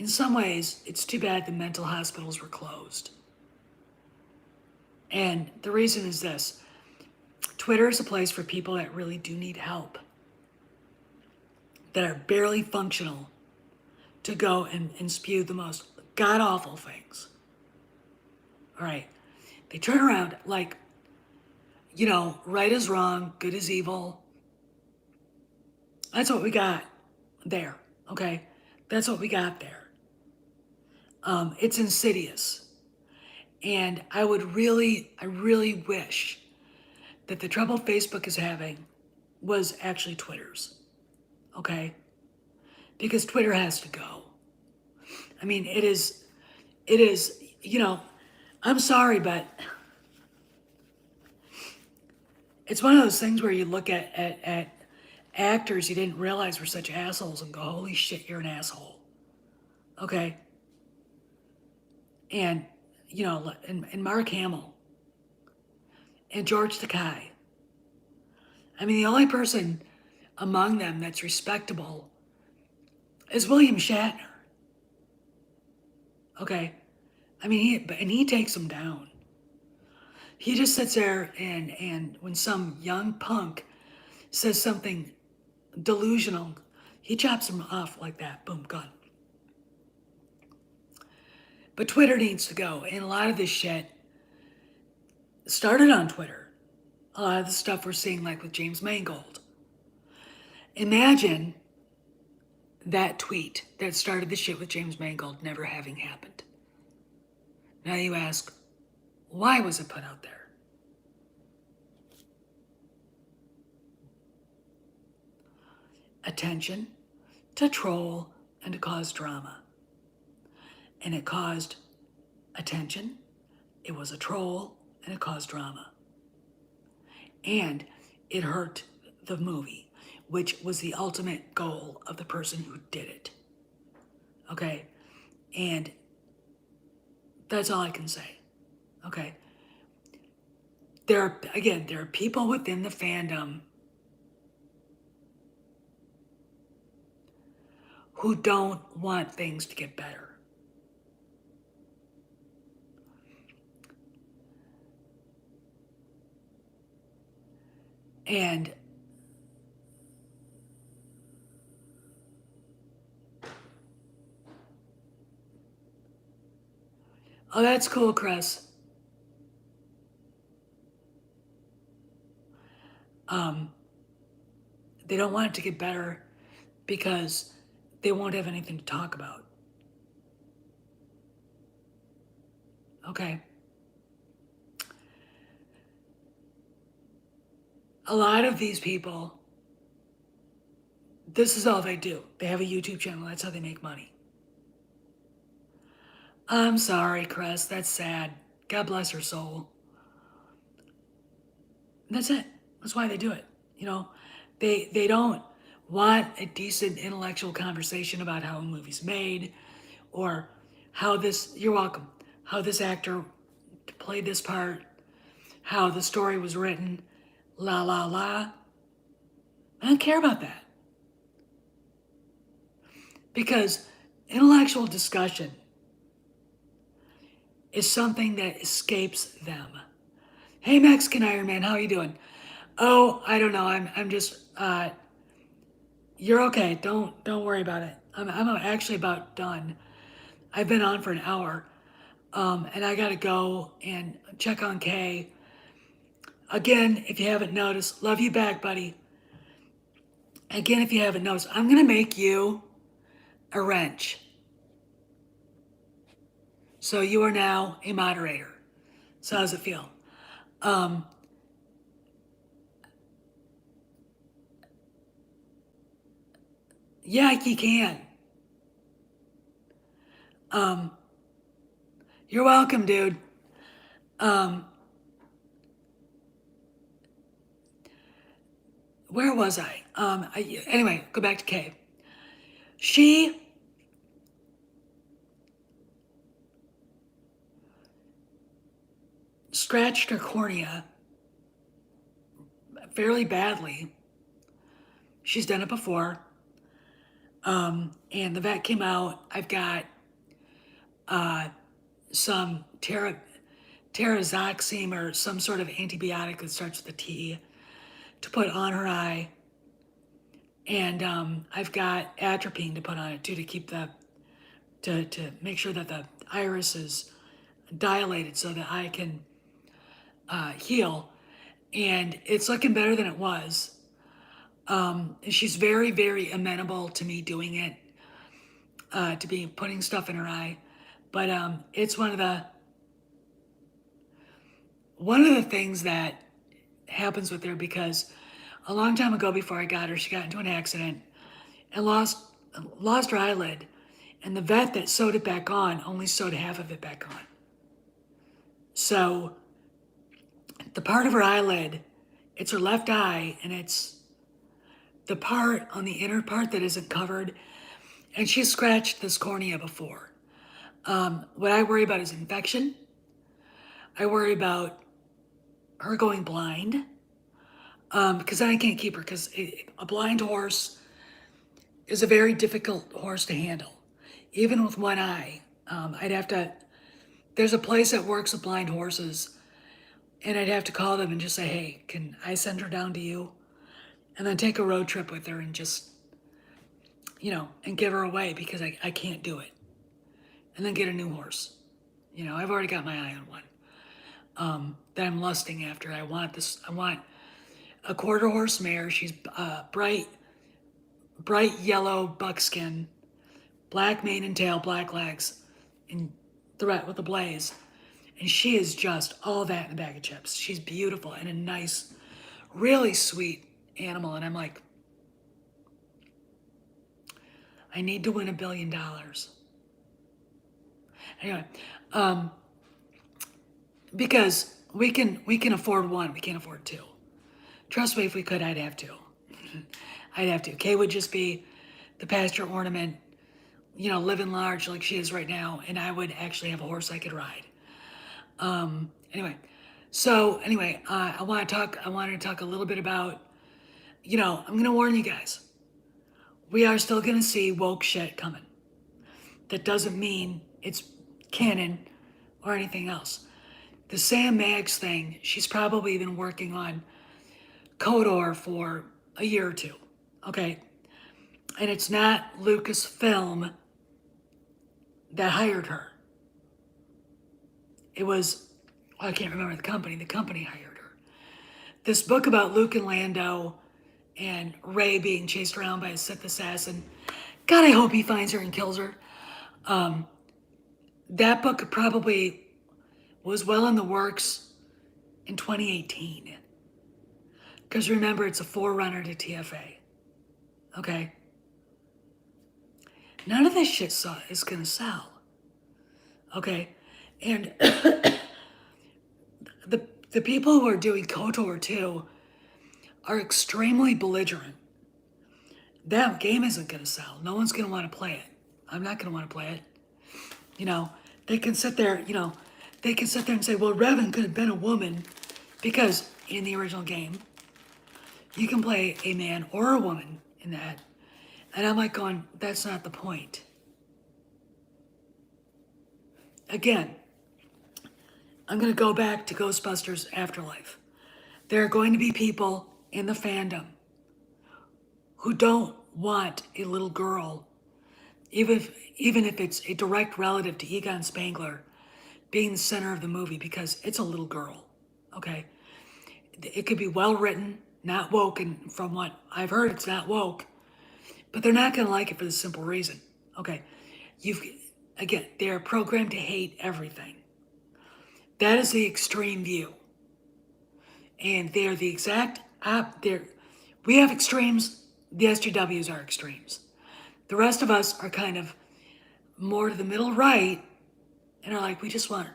some ways, it's too bad the mental hospitals were closed. And the reason is this. Twitter is a place for people that really do need help, that are barely functional, to go and spew the most god-awful things. All right. They turn around like, right is wrong, good is evil. That's what we got there, okay? That's what we got there. It's insidious. And I really wish that the trouble Facebook is having was actually Twitter's, okay? Because Twitter has to go. I mean, it is, I'm sorry, but it's one of those things where you look at actors you didn't realize were such assholes and go, holy shit, you're an asshole. Okay? And, and Mark Hamill and George Takei. I mean, the only person among them that's respectable is William Shatner. Okay? I mean, he takes them down. He just sits there and when some young punk says something delusional, he chops him off like that. Boom, gone. But Twitter needs to go. And a lot of this shit started on Twitter. A lot of the stuff we're seeing, like with James Mangold. Imagine that tweet that started the shit with James Mangold never having happened. Now you ask, why was it put out there? Attention, to troll, and to cause drama. And it caused attention, it was a troll, and it caused drama. And it hurt the movie, which was the ultimate goal of the person who did it. Okay? And that's all I can say. Okay? There are people within the fandom who don't want things to get better. And oh, that's cool, Chris. They don't want it to get better because they won't have anything to talk about. Okay. A lot of these people, this is all they do. They have a YouTube channel. That's how they make money. I'm sorry, Chris. That's sad. God bless her soul. That's it. That's why they do it. You know, they don't want a decent intellectual conversation about how a movie's made or how this. You're welcome. How this actor played this part, how the story was written, la la la. I don't care about that because intellectual discussion is something that escapes them. Hey, Mexican Iron Man, how are you doing? Oh, I don't know. I'm just. You're okay. Don't worry about it. I'm actually about done. I've been on for an hour, and I gotta go and check on Kay. Again, if you haven't noticed, love you back, buddy. Again, if you haven't noticed, I'm gonna make you a wrench. So you are now a moderator. So how does it feel? Um, yeah, you can. Um, you're welcome, dude. Um, where was I? Anyway, go back to Kay. She scratched her cornea fairly badly. She's done it before. And the vet came out. I've got uh, some terazoxime or some sort of antibiotic that starts with a T to put on her eye. And I've got atropine to put on it too to keep to make sure that the iris is dilated so that I can heal. And it's looking better than it was. She's very, very amenable to me doing it, to be putting stuff in her eye. But it's one of the things that happens with her because a long time ago before I got her, she got into an accident and lost her eyelid. And the vet that sewed it back on only sewed half of it back on. So the part of her eyelid, it's her left eye, and it's the part on the inner part that isn't covered. And she's scratched this cornea before. What I worry about is infection. I worry about her going blind because then I can't keep her because a blind horse is a very difficult horse to handle. Even with one eye, I'd have to. There's a place that works with blind horses, and I'd have to call them and just say, "Hey, can I send her down to you?" And then take a road trip with her and just, and give her away because I can't do it. And then get a new horse. I've already got my eye on one that I'm lusting after. I want a quarter horse mare. She's bright yellow buckskin, black mane and tail, black legs, and threat with a blaze. And she is just all that in a bag of chips. She's beautiful and a nice, really sweet animal. And I'm like, I need to win $1 billion. Anyway, um, because we can afford one, we can't afford two. Trust me, if we could, I'd have two. I'd have to. Kay would just be the pasture ornament, living large like she is right now, and I would actually have a horse I could ride. Anyway, I want to talk. I wanted to talk a little bit about. I'm going to warn you guys. We are still going to see woke shit coming. That doesn't mean it's canon or anything else. The Sam Maggs thing, she's probably been working on Kodor for a year or two. Okay, and it's not Lucasfilm that hired her. It was, I can't remember the company. The company hired her. This book about Luke and Lando and Rey being chased around by a Sith assassin. God, I hope he finds her and kills her. That book probably was well in the works in 2018. Because remember, it's a forerunner to TFA. Okay? None of this shit is going to sell. Okay? And the people who are doing KOTOR 2 are extremely belligerent. That game isn't going to sell. No one's going to want to play it. I'm not going to want to play it. You know, they can sit there, they can sit there and say, well, Revan could have been a woman because in the original game, you can play a man or a woman in that. And I'm like going, that's not the point. Again, I'm going to go back to Ghostbusters Afterlife. There are going to be people in the fandom who don't want a little girl, even if it's a direct relative to Egon Spangler, being the center of the movie because it's a little girl, okay? It could be well written, not woke, and from what I've heard, it's not woke, but they're not going to like it for the simple reason, okay? Again, they're programmed to hate everything. That is the extreme view. And they're the exact we have extremes, the SJWs are extremes. The rest of us are kind of more to the middle right and are like, we just want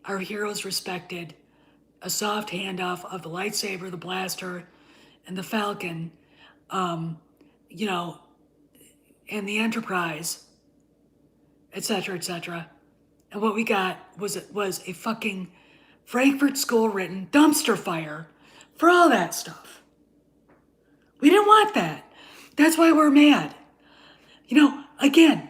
our heroes respected, a soft handoff of the lightsaber, the blaster, and the falcon, you know, and the Enterprise, etc., etc. And what we got was a fucking Frankfurt School written dumpster fire for all that stuff. We didn't want that. That's why we're mad. Again,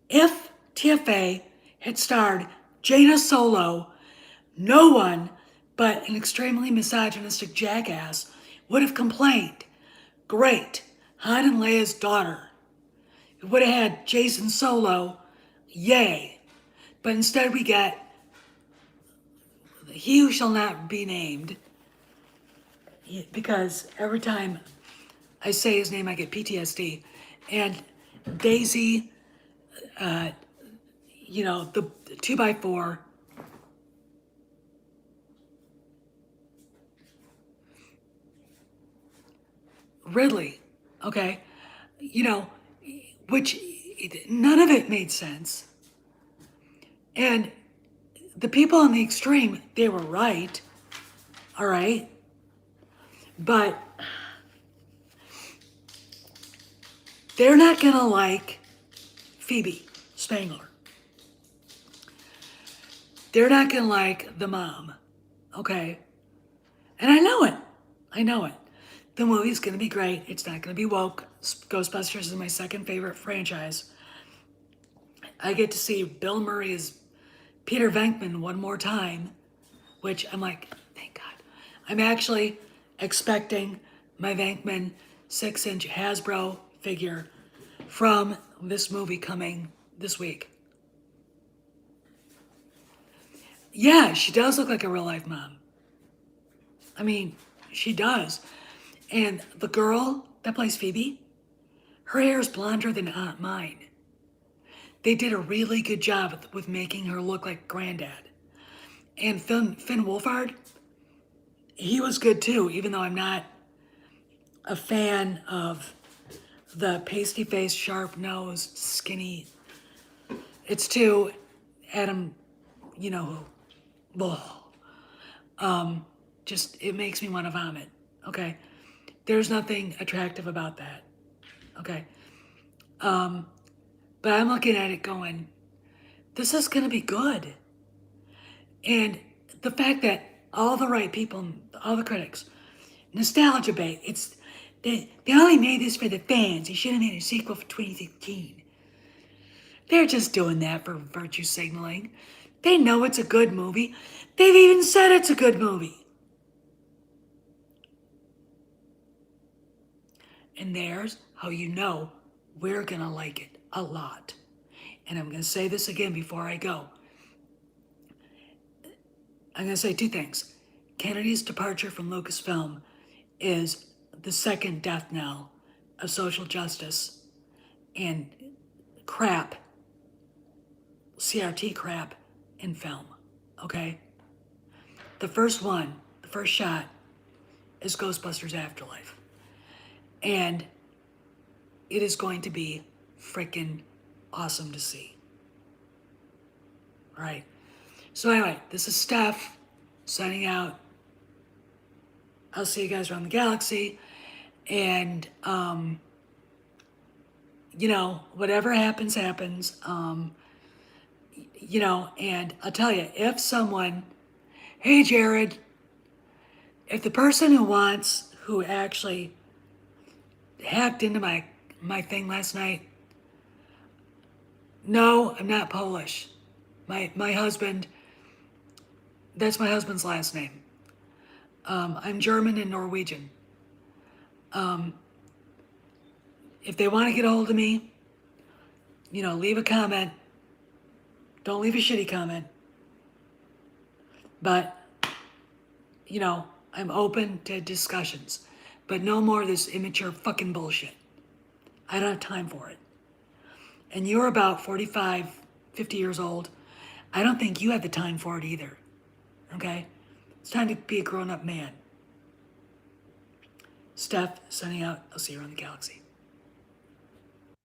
if TFA had starred Jaina Solo, no one but an extremely misogynistic jackass would have complained. Great, Han and Leia's daughter. It would have had Jason Solo, yay. But instead we get he who shall not be named, because every time I say his name I get PTSD, and Daisy, the 2x4, Ridley, okay, which none of it made sense. And the people on the extreme, they were right, all right? But they're not gonna like Phoebe Spangler. They're not gonna like the mom, okay? And I know it. The movie's gonna be great. It's not gonna be woke. Ghostbusters is my second favorite franchise. I get to see Bill Murray as Peter Venkman one more time, which I'm like, thank God. I'm actually expecting my Venkman 6-inch Hasbro figure from this movie coming this week. Yeah, she does look like a real life mom. I mean, she does. And the girl that plays Phoebe, her hair is blonder than mine. They did a really good job with making her look like Granddad. And Finn Wolfhard, he was good too, even though I'm not a fan of the pasty face, sharp nose, skinny. It's too Adam, you know who. Just, it makes me want to vomit, okay? There's nothing attractive about that, okay? But I'm looking at it going, this is going to be good. And the fact that all the right people, all the critics, nostalgia bait, they only made this for the fans. They should have made a sequel for 2016. They're just doing that for virtue signaling. They know it's a good movie. They've even said it's a good movie. And there's how you know we're going to like it a lot. And I'm going to say this again before I go. I'm going to say two things. Kennedy's departure from Lucasfilm is the second death knell of social justice and crap, CRT crap in film, okay? The first shot is Ghostbusters Afterlife. And it is going to be freaking awesome to see. All right. So anyway, this is Steph signing out. I'll see you guys around the galaxy. And, whatever happens, happens. And I'll tell you, if someone, hey, Jared, if the person who actually hacked into my thing last night, no, I'm not Polish. My husband, that's my husband's last name. I'm German and Norwegian. If they want to get a hold of me, leave a comment. Don't leave a shitty comment. But, I'm open to discussions. But no more of this immature fucking bullshit. I don't have time for it. And you're about 45, 50 years old. I don't think you have the time for it either. Okay? It's time to be a grown-up man. Steph, signing out. I'll see you around the galaxy.